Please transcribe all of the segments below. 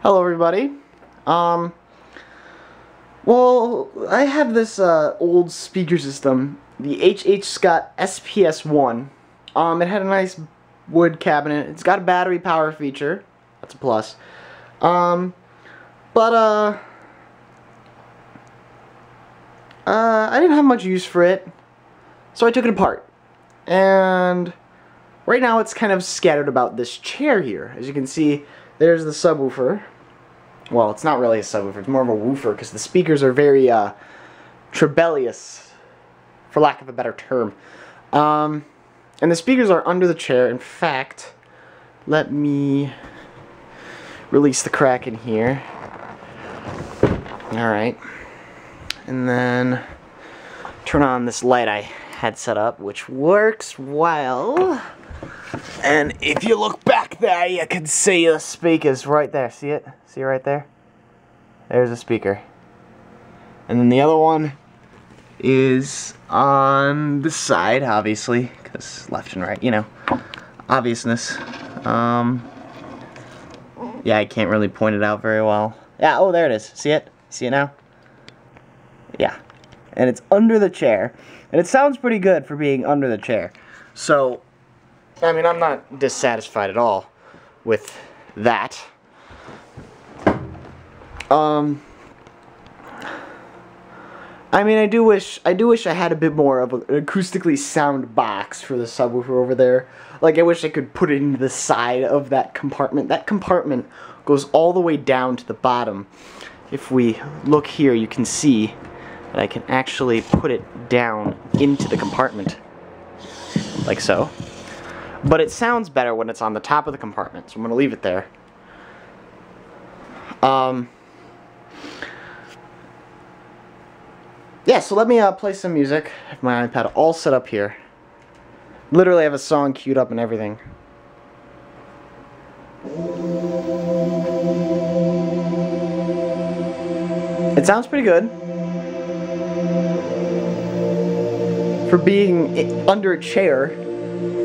Hello everybody. Well, I have this old speaker system, the H.H. Scott SPS-1. It had a nice wood cabinet. It's got a battery power feature. That's a plus. I didn't have much use for it, so I took it apart. And right now it's kind of scattered about this chair here. As you can see, there's the subwoofer. Well, it's not really a subwoofer, it's more of a woofer because the speakers are very trebellious, for lack of a better term. And the speakers are under the chair. In fact, let me release the crack in here. Alright. And then turn on this light I had set up, which works well. And if you look back there, you can see the speakers right there. See it? See it right there? There's a speaker. And then the other one is on the side, obviously, because left and right, you know, obviousness. Yeah, I can't really point it out very well. Yeah, oh, there it is. See it? See it now? Yeah. And it's under the chair. And it sounds pretty good for being under the chair. So, I mean, I'm not dissatisfied at all with that. I mean, I do wish I had a bit more of an acoustically sound box for the subwoofer over there. Like, I wish I could put it into the side of that compartment. That compartment goes all the way down to the bottom. If we look here, you can see that I can actually put it down into the compartment. Like so. But it sounds better when it's on the top of the compartment, so I'm going to leave it there. Yeah, so let me play some music. I have my iPad all set up here. Literally, I have a song queued up and everything. It sounds pretty good. For being under a chair,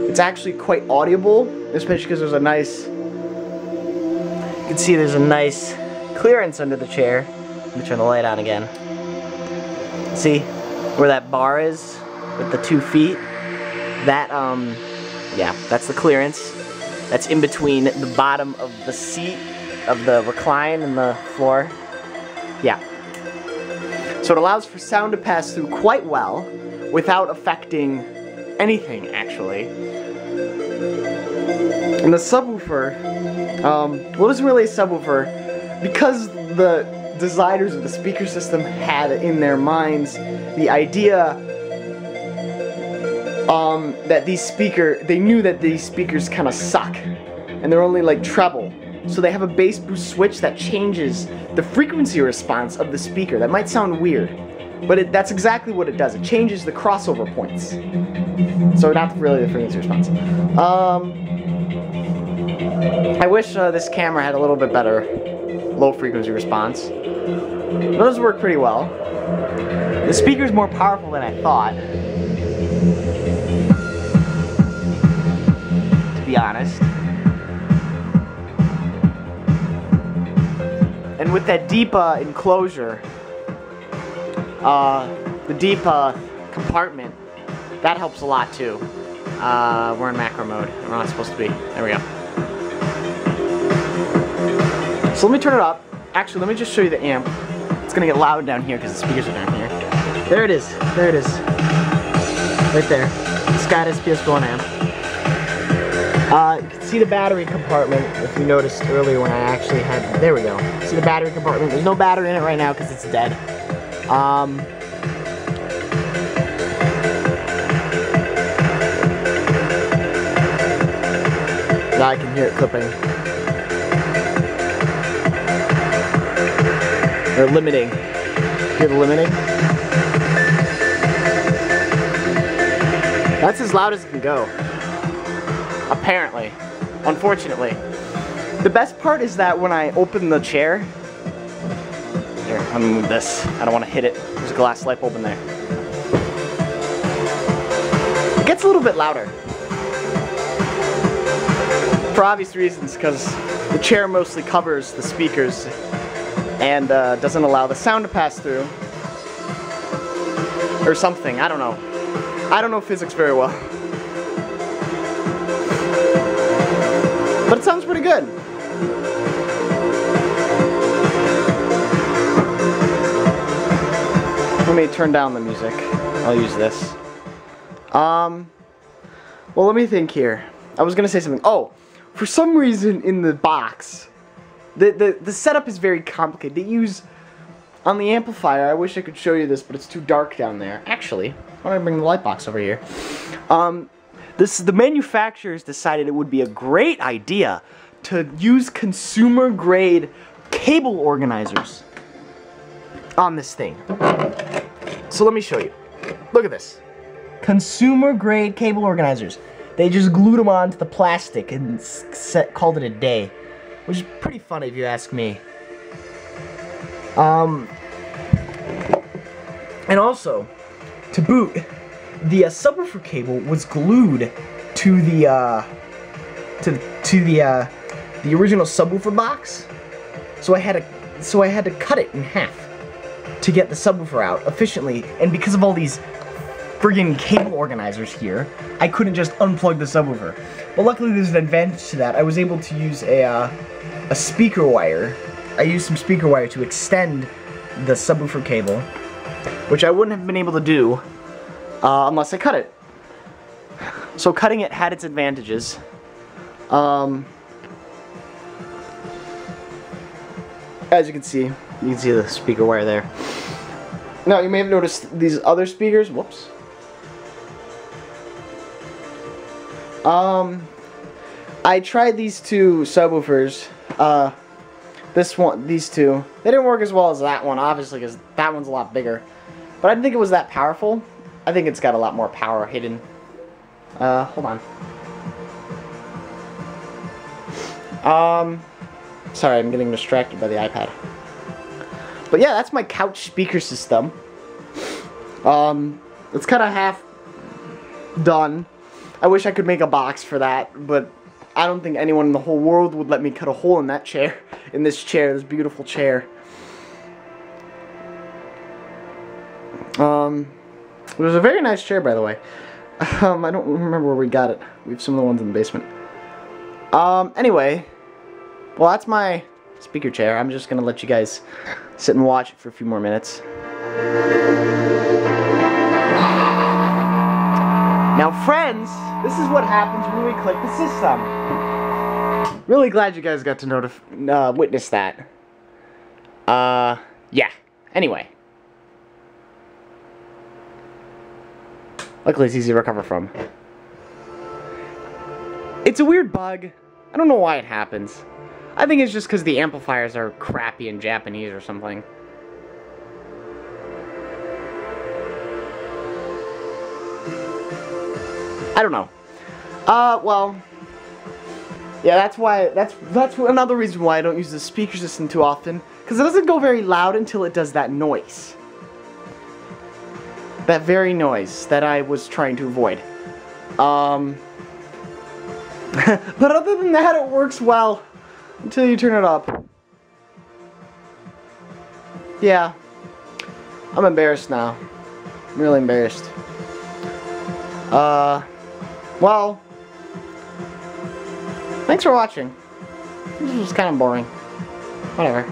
it's actually quite audible, especially because there's a nice, you can see there's a nice clearance under the chair. Let me turn the light on again. See where that bar is with the 2 feet? That, yeah, that's the clearance. That's in between the bottom of the seat, of the recline and the floor. Yeah. So it allows for sound to pass through quite well without affecting anything, actually. And the subwoofer, well, it's really a subwoofer because the designers of the speaker system had in their minds the idea that they knew that these speakers kind of suck and they're only like treble. So they have a bass boost switch that changes the frequency response of the speaker. That might sound weird, but that's exactly what it does. It changes the crossover points. So not really the frequency response. I wish this camera had a little bit better low frequency response. It does work pretty well. The speaker's more powerful than I thought, to be honest. And with that deep enclosure, the deep compartment, that helps a lot too. We're in macro mode. We're not supposed to be. There we go. So let me turn it up. Actually, let me just show you the amp. It's gonna get loud down here because the speakers are down here. There it is. There it is. Right there. Scott SPS-1 amp. You can see the battery compartment if you noticed earlier when I actually had. There we go. See the battery compartment? There's no battery in it right now because it's dead. Now I can hear it clipping. They're limiting. Hear the limiting? That's as loud as it can go. Apparently. Unfortunately. The best part is that when I open the chair... Here, let me move this. I don't want to hit it. There's a glass light bulb in there. It gets a little bit louder. For obvious reasons, because the chair mostly covers the speakers and doesn't allow the sound to pass through. Or something, I don't know. I don't know physics very well. But it sounds pretty good. Let me turn down the music. I'll use this. Well, let me think here. I was gonna say something. Oh, for some reason in the box, the setup is very complicated. They use, on the amplifier, I wish I could show you this, but it's too dark down there. Actually, why don't I bring the light box over here? The manufacturers decided it would be a great idea to use consumer-grade cable organizers on this thing. So let me show you. Look at this. Consumer-grade cable organizers. They just glued them onto the plastic and called it a day, which is pretty funny if you ask me. And also, to boot, the subwoofer cable was glued to the original subwoofer box, so I had to cut it in half to get the subwoofer out efficiently. And because of all these friggin' cable organizers here, I couldn't just unplug the subwoofer. But luckily, there's an advantage to that. I was able to use a speaker wire. I used some speaker wire to extend the subwoofer cable, which I wouldn't have been able to do unless I cut it. So cutting it had its advantages. As you can see the speaker wire there. Now you may have noticed these other speakers. Whoops. I tried these two subwoofers. These two. They didn't work as well as that one, obviously, because that one's a lot bigger. But I didn't think it was that powerful. I think it's got a lot more power hidden. Hold on. Sorry, I'm getting distracted by the iPad. But yeah, that's my couch speaker system. It's kind of half done. I wish I could make a box for that, but I don't think anyone in the whole world would let me cut a hole in that chair, this beautiful chair. It was a very nice chair, by the way. I don't remember where we got it. We have some of the ones in the basement. Anyway, well, that's my speaker chair. I'm just gonna let you guys sit and watch it for a few more minutes. Now, friends, this is what happens when we click the system. Really glad you guys got to witness that. Yeah. Anyway. Luckily, it's easy to recover from. It's a weird bug. I don't know why it happens. I think it's just because the amplifiers are crappy in Japanese or something. I don't know. Well, yeah, that's another reason why I don't use the speaker system too often, because it doesn't go very loud until it does that noise. That very noise that I was trying to avoid. But other than that, it works well until you turn it up. Yeah. I'm embarrassed now. I'm really embarrassed. Well, thanks for watching. This was kind of boring. Whatever.